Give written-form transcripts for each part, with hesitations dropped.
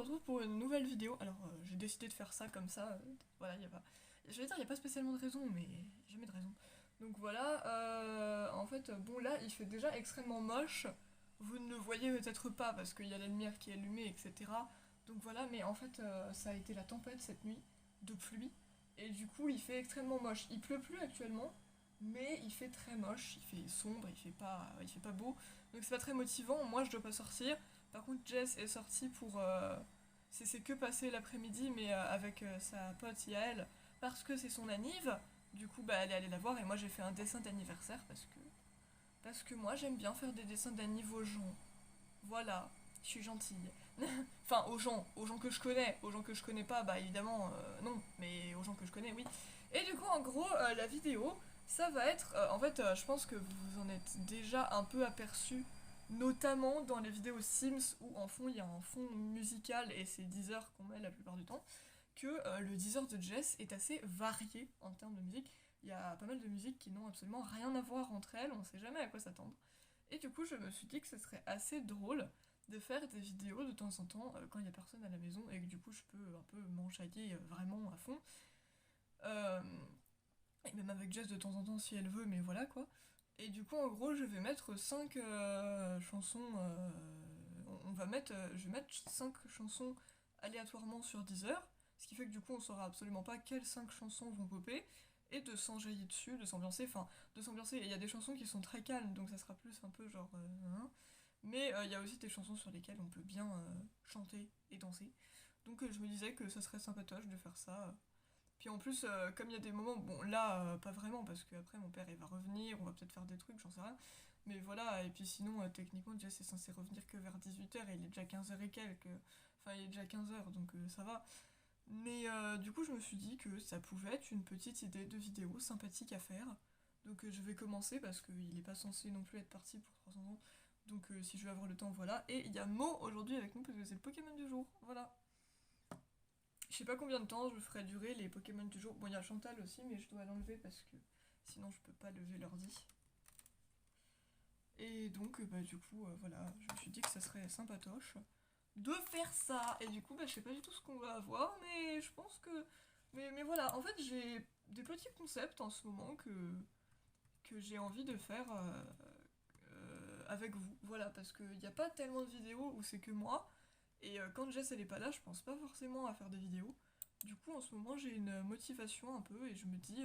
retrouve pour une nouvelle vidéo. Alors, j'ai décidé de faire ça comme ça. Voilà, y a pas. Je vais dire, il n'y a pas spécialement de raison, mais jamais de raison. Donc voilà, en fait, bon là, il fait déjà extrêmement moche. Vous ne le voyez peut-être pas parce qu'il y a la lumière qui est allumée, etc. Donc voilà, mais en fait, ça a été la tempête cette nuit, de pluie. Et du coup, il fait extrêmement moche. Il pleut plus actuellement, mais il fait très moche. Il fait sombre, il fait pas beau. Donc c'est pas très motivant. Moi, je dois pas sortir. Par contre, Jess est sortie pour. C'est que passer l'après-midi, mais avec sa pote Yael, parce que c'est son anniv. Du coup, bah, elle est allée la voir et moi j'ai fait un dessin d'anniversaire parce que moi j'aime bien faire des dessins d'anniv aux gens. Voilà, je suis gentille. Enfin, aux gens que je connais. Aux gens que je connais pas, bah évidemment, non, mais aux gens que je connais, oui. Et du coup, en gros, la vidéo, ça va être. En fait, je pense que vous vous en êtes déjà un peu aperçu, notamment dans les vidéos Sims où en fond il y a un fond musical et c'est Deezer qu'on met la plupart du temps, que le Deezer de Jess est assez varié en termes de musique. Il y a pas mal de musiques qui n'ont absolument rien à voir entre elles, on sait jamais à quoi s'attendre. Et du coup, je me suis dit que ce serait assez drôle de faire des vidéos de temps en temps quand il n'y a personne à la maison et que du coup je peux un peu m'enjailler vraiment à fond. Euh, et même avec Jess de temps en temps si elle veut, mais voilà quoi. Et du coup, en gros, je vais mettre 5 chansons. On va mettre, je vais mettre 5 chansons aléatoirement sur Deezer, ce qui fait que du coup, on saura absolument pas quelles 5 chansons vont popper, et de s'enjailler dessus, de s'ambiancer. Enfin, de s'ambiancer. Il y a des chansons qui sont très calmes, donc ça sera plus un peu genre. Hein. Mais il y a aussi des chansons sur lesquelles on peut bien chanter et danser. Donc je me disais que ça serait sympatoche de faire ça. Puis en plus, comme il y a des moments, bon là, pas vraiment, parce qu'après mon père il va revenir, on va peut-être faire des trucs, j'en sais rien. Mais voilà, et puis sinon, techniquement, déjà c'est censé revenir que vers 18 h et il est déjà 15 h et quelques. Enfin, il est déjà 15 h donc ça va. Mais du coup, je me suis dit que ça pouvait être une petite idée de vidéo sympathique à faire. Donc je vais commencer parce qu'il est pas censé non plus être parti pour 300 ans. Donc si je vais avoir le temps, voilà. Et il y a Mo aujourd'hui avec nous parce que c'est le Pokémon du jour. Voilà. Je sais pas combien de temps je ferai durer les Pokémon du jour. Bon, il y a Chantal aussi, mais je dois l'enlever parce que sinon je peux pas lever l'ordi. Et donc, bah, du coup, voilà, je me suis dit que ça serait sympatoche de faire ça. Et du coup, bah, je sais pas du tout ce qu'on va avoir, mais je pense que. Mais voilà, en fait, j'ai des petits concepts en ce moment que j'ai envie de faire avec vous. Voilà, parce qu'il n'y a pas tellement de vidéos où c'est que moi. Et quand Jess elle est pas là, je pense pas forcément à faire des vidéos. Du coup, en ce moment, j'ai une motivation un peu et je me dis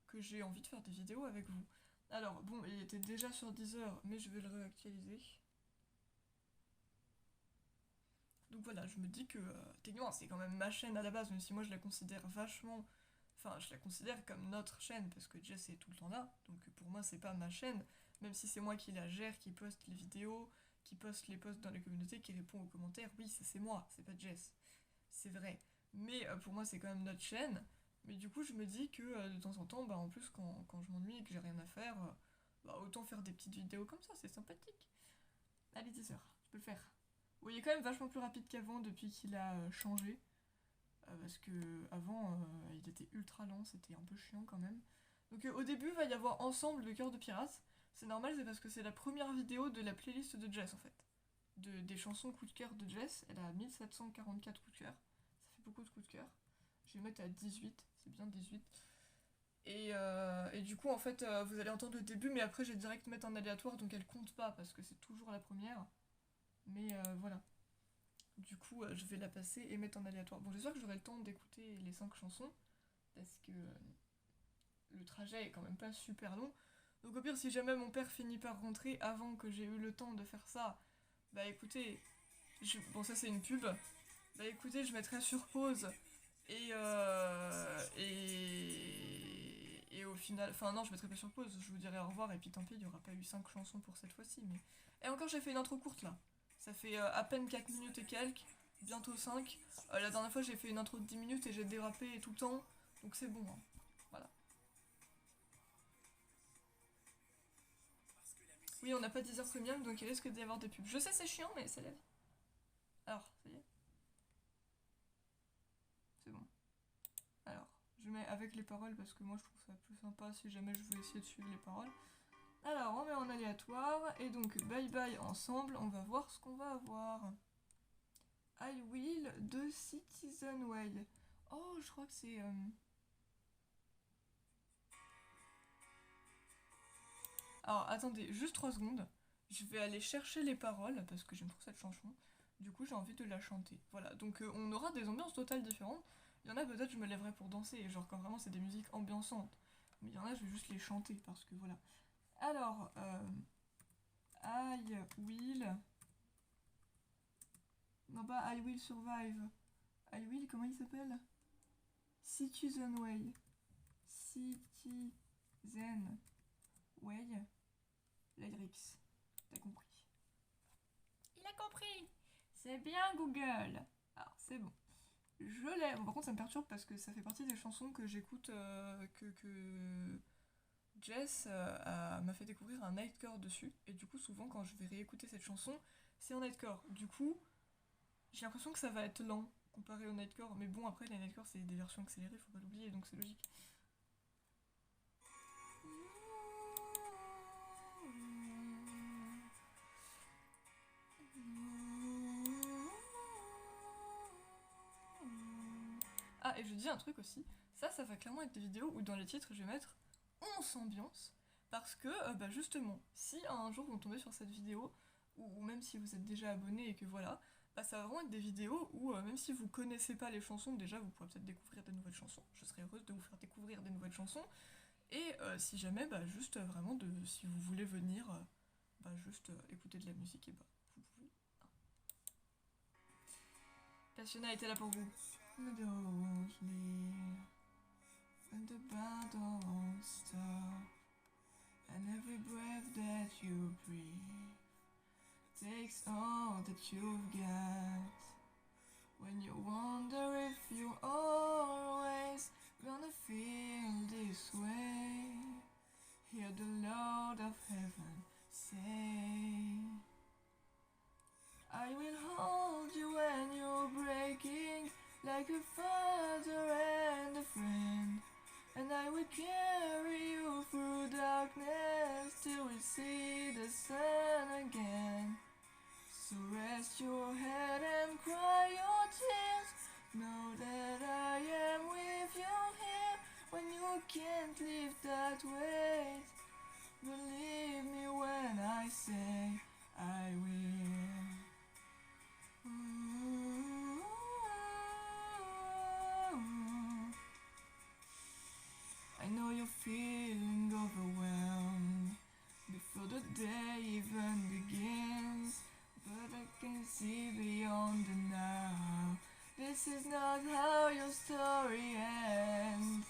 que j'ai envie de faire des vidéos avec vous. Alors, bon, il était déjà sur Deezer, mais je vais le réactualiser. Donc voilà, je me dis que techniquement, c'est quand même ma chaîne à la base, même si moi je la considère vachement. Enfin, je la considère comme notre chaîne parce que Jess est tout le temps là. Donc pour moi, c'est pas ma chaîne, même si c'est moi qui la gère, qui poste les vidéos, qui poste les posts dans les communautés, qui répond aux commentaires. Oui, ça c'est moi, c'est pas Jess. C'est vrai. Mais pour moi, c'est quand même notre chaîne. Mais du coup, je me dis que de temps en temps, bah, en plus, quand je m'ennuie et que j'ai rien à faire, bah, autant faire des petites vidéos comme ça, c'est sympathique. Allez, 10 heures, tu peux le faire. Oui, il est quand même vachement plus rapide qu'avant depuis qu'il a changé. Parce que avant, il était ultra lent, c'était un peu chiant quand même. Donc au début, il va y avoir Ensemble de Cœur de Pirate. C'est normal, c'est parce que c'est la première vidéo de la playlist de Jess en fait. Des chansons coup de cœur de Jess. Elle a 1744 coups de cœur. Ça fait beaucoup de coups de cœur. Je vais mettre à 18, c'est bien 18. Et du coup, en fait, vous allez entendre le début, mais après, j'ai direct mettre en aléatoire, donc elle compte pas, parce que c'est toujours la première. Mais voilà. Du coup, je vais la passer et mettre en aléatoire. Bon, j'espère que j'aurai le temps d'écouter les 5 chansons, parce que le trajet est quand même pas super long. Donc au pire, si jamais mon père finit par rentrer avant que j'ai eu le temps de faire ça, bah écoutez, bon ça c'est une pub, bah écoutez, je mettrai sur pause et au final, enfin non, je mettrai pas sur pause, je vous dirai au revoir et puis tant pis, il y aura pas eu 5 chansons pour cette fois-ci, mais... Et encore, j'ai fait une intro courte là. Ça fait à peine 4 minutes et quelques, bientôt 5. La dernière fois, j'ai fait une intro de 10 minutes et j'ai dérapé tout le temps, donc c'est bon, hein. Voilà. Oui, on n'a pas 10 heures premium, donc il risque d'y avoir des pubs. Je sais, c'est chiant, mais c'est la vie. Alors, ça y est, c'est bon. Alors, je mets avec les paroles parce que moi je trouve ça plus sympa si jamais je veux essayer de suivre les paroles. Alors, on met en aléatoire, et donc bye bye ensemble, on va voir ce qu'on va avoir. I Will de Citizen Whale. Oh, je crois que c'est... Alors, attendez, juste 3 secondes. Je vais aller chercher les paroles, parce que j'aime trop cette chanson. Du coup, j'ai envie de la chanter. Voilà, donc on aura des ambiances totales différentes. Il y en a peut-être je me lèverai pour danser, genre quand vraiment c'est des musiques ambiançantes. Mais il y en a je vais juste les chanter, parce que voilà. Alors, I Will... Non pas I Will Survive. I Will, comment il s'appelle? Citizen Way. Citizen Way. Lyrics. T'as compris? Il a compris. C'est bien Google. Alors c'est bon. Je l'ai. Bon, par contre ça me perturbe parce que ça fait partie des chansons que j'écoute, que Jess m'a fait découvrir un nightcore dessus. Et du coup souvent quand je vais réécouter cette chanson, c'est en nightcore. Du coup, j'ai l'impression que ça va être lent comparé au nightcore. Mais bon après les nightcore c'est des versions accélérées, faut pas l'oublier, donc c'est logique. Ah, et je dis un truc aussi, ça va clairement être des vidéos où dans les titres je vais mettre on s'ambiance, parce que bah justement, si un jour vous tombez sur cette vidéo, ou même si vous êtes déjà abonné et que voilà, bah ça va vraiment être des vidéos où même si vous connaissez pas les chansons, déjà vous pourrez peut-être découvrir des nouvelles chansons, je serais heureuse de vous faire découvrir des nouvelles chansons, et si jamais, bah juste vraiment de, si vous voulez venir, bah juste écouter de la musique, et bah vous pouvez. Passionna était là pour vous. And the battle won't stop, and every breath that you breathe takes all that you've got. When you wonder if you're always gonna feel this way, hear the Lord of Heaven say, I will hold you when you're breaking, like a father and a friend. And I will carry you through darkness till we see the sun again. So rest your head and cry your tears. Know that I am with you here when you can't lift that weight. Believe me when I say I will. I know you're feeling overwhelmed before the day even begins, but I can see beyond the now. This is not how your story ends.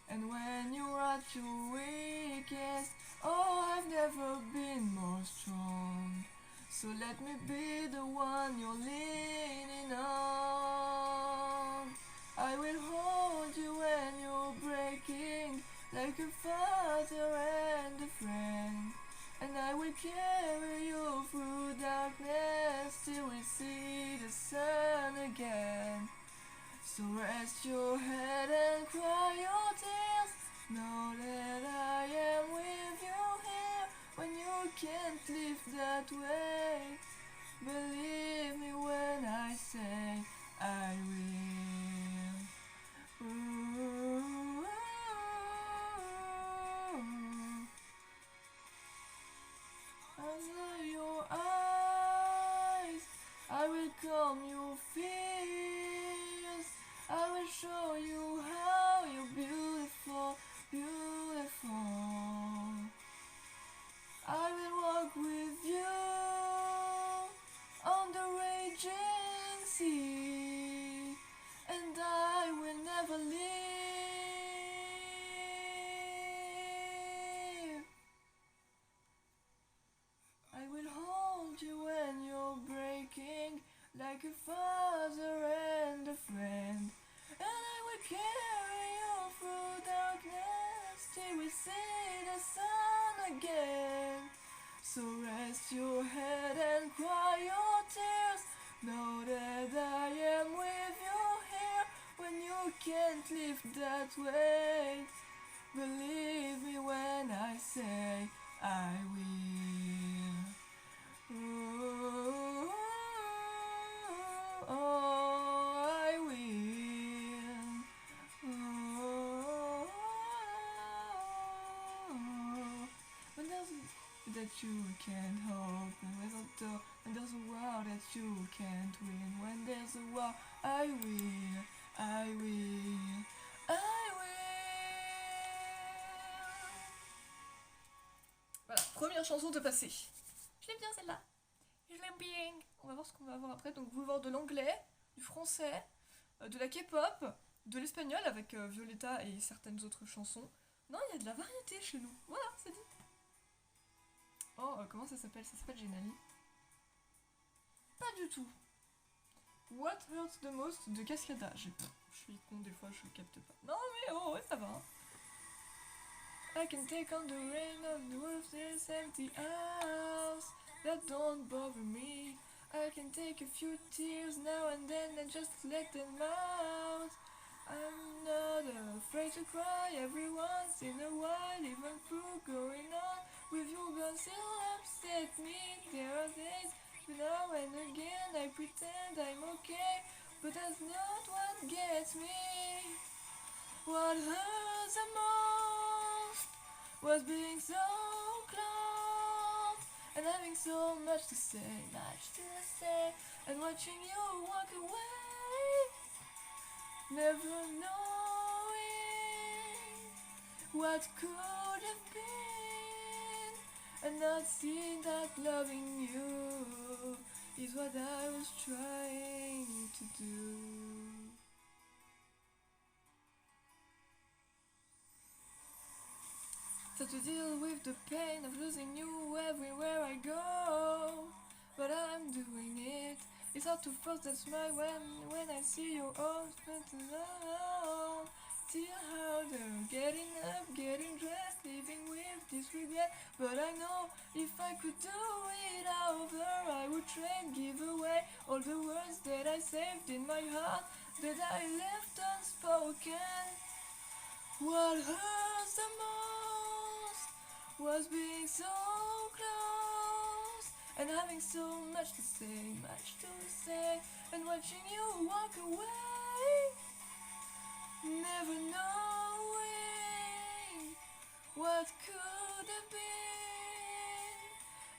And when you're at your weakest, oh, I've never been more strong. So let me be the one you're leaning on. I will hold you when you're breaking, like a father and a friend. And I will carry you through darkness till we see the sun again. So rest your head and cry your tears. Know that I am with you here when you can't lift that weight. Believe me when I say I will. Ooh. Under your eyes, I will calm your fears. I will show you how you're beautiful, beautiful. I will walk with you on the raging sea, and I will never leave. I will hold you when you're breaking, like a father and a friend. And I will carry you through darkness till we see the sun again. So rest your head and cry your tears. Know that I am with you here when you can't lift that weight. Believe me when I say I will. Ooh, oh, that you can't hold, and there's a war that you can't win. When there's a war, I will, I will, I will. Voilà, première chanson de passé. Je l'aime bien celle-là. Je l'aime bien. On va voir ce qu'on va avoir après. Donc vous voir de l'anglais, du français, de la K-pop, de l'espagnol avec Violetta et certaines autres chansons. Non, il y a de la variété chez nous. Voilà, c'est dit. Oh, comment ça s'appelle? Ça s'appelle Genali. Pas du tout. What Hurts the Most de Cascada. Je suis con, des fois je capte pas. Non mais oh, ouais, ça va. Hein. I can take on the rain of the wolf, this empty house. That don't bother me. I can take a few tears now and then and just let them out. I'm not afraid to cry every once in a while, even through going on with you, but still upset me. There are days now and again I pretend I'm okay, but that's not what gets me. What hurts the most was being so close and having so much to say, and watching you walk away, never knowing what could have been, and not seeing that loving you is what I was trying to do. So to deal with the pain of losing you everywhere I go, but I'm doing it. It's hard to force that smile when I see your arms alone. Still harder, getting up, getting dressed, living with this regret. But I know if I could do it over, I would trade, give away all the words that I saved in my heart, that I left unspoken. What hurts the most was being so close and having so much to say, and watching you walk away, never knowing what could have been,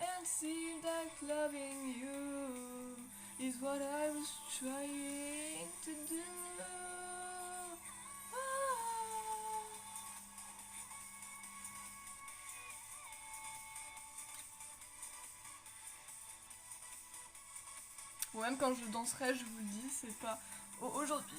and seeing that loving you is what I was trying to do. Ou même quand je danserai, je vous le dis, c'est pas aujourd'hui.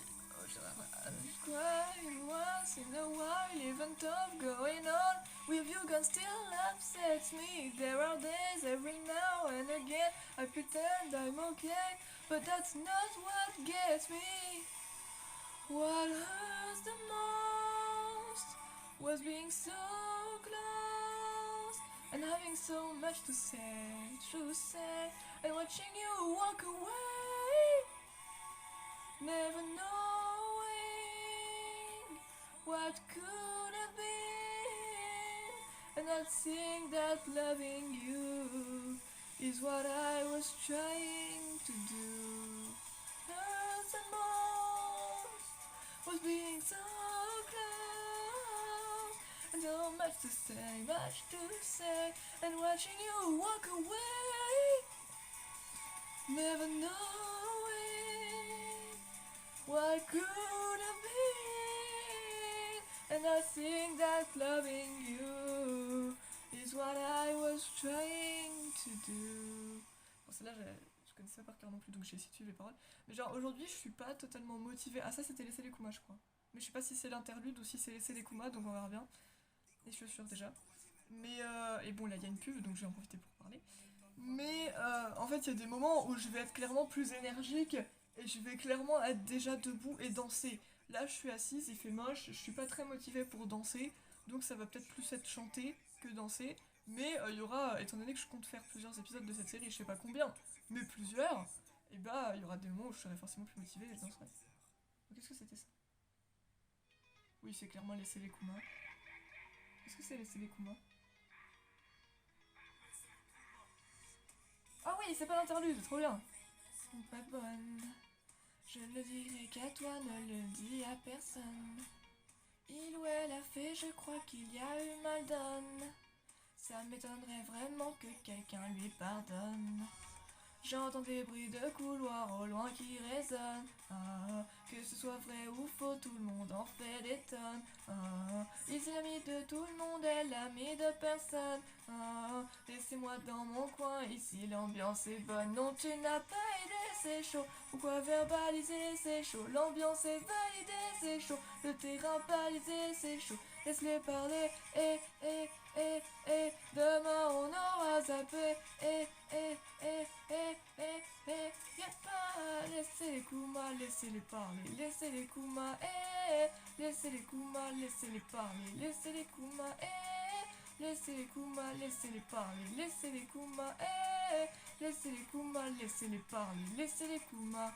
Crying once in a while, even tough going on with you gone still upsets me. There are days every now and again I pretend I'm okay, but that's not what gets me. What hurts the most was being so close and having so much to say, and watching you walk away, never knowing what could have been, and not seeing that loving you is what I was trying to do. Hurts the most was being so close, and so much to say, and watching you walk away, never knowing what could have been, and I think that loving you is what I was trying to do. Bon, celle-là, je connaissais pas par cœur non plus, donc j'ai essayé de suivre les paroles. Mais genre, aujourd'hui, je suis pas totalement motivée. Ah, ça, c'était Laissez les Kumas, je crois. Mais je sais pas si c'est l'interlude ou si c'est Laissez les Kumas, donc on verra bien. Et je suis sûre déjà. Mais, et bon, là, il y a une pub, donc je vais en profiter pour parler. Mais en fait, il y a des moments où je vais être clairement plus énergique et je vais clairement être déjà debout et danser. Là, je suis assise, il fait moche, je suis pas très motivée pour danser, donc ça va peut-être plus être chanter que danser. Mais il y aura, étant donné que je compte faire plusieurs épisodes de cette série, je sais pas combien, mais plusieurs, et bah il y aura des moments où je serai forcément plus motivée et je danserai. Qu'est-ce que c'était ça? Oui, c'est clairement Laissez les Kumas. Est-ce que c'est Laissez les Kumas? Ah oui, c'est pas l'interlude, trop bien. Sont pas bonnes. Je ne le dirai qu'à toi, ne le dis à personne. Il ou elle a fait, je crois qu'il y a eu mal donne. Ça m'étonnerait vraiment que quelqu'un lui pardonne. J'entends des bruits de couloirs au loin qui résonnent. Que ce soit vrai ou faux, tout le monde en fait des tonnes. Ici l'ami de tout le monde est l'ami de personne. Laissez-moi dans mon coin, ici l'ambiance est bonne. Non, tu n'as pas idée, c'est chaud. Pourquoi verbaliser, c'est chaud. L'ambiance est validée, c'est chaud. Le terrain balisé, c'est chaud. Laisse-les parler, demain on aura zappé, y'a pas, laissez les Kuma, laissez-les parler, laissez les Kuma, laissez les Kuma, laissez-les parler, laissez les Kuma, laissez les Kuma, laissez-les parler, laissez les Kuma, laissez les Kuma, laissez-les parler, laissez les Kuma.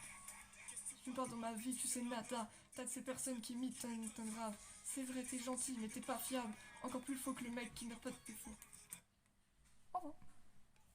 Tu me parles dans ma vie, tu sais nada, t'as de ces personnes qui imitent ton grave. C'est vrai, t'es gentil, mais t'es pas fiable. Encore plus faux que le mec qui n'a pas de défaut. Au revoir.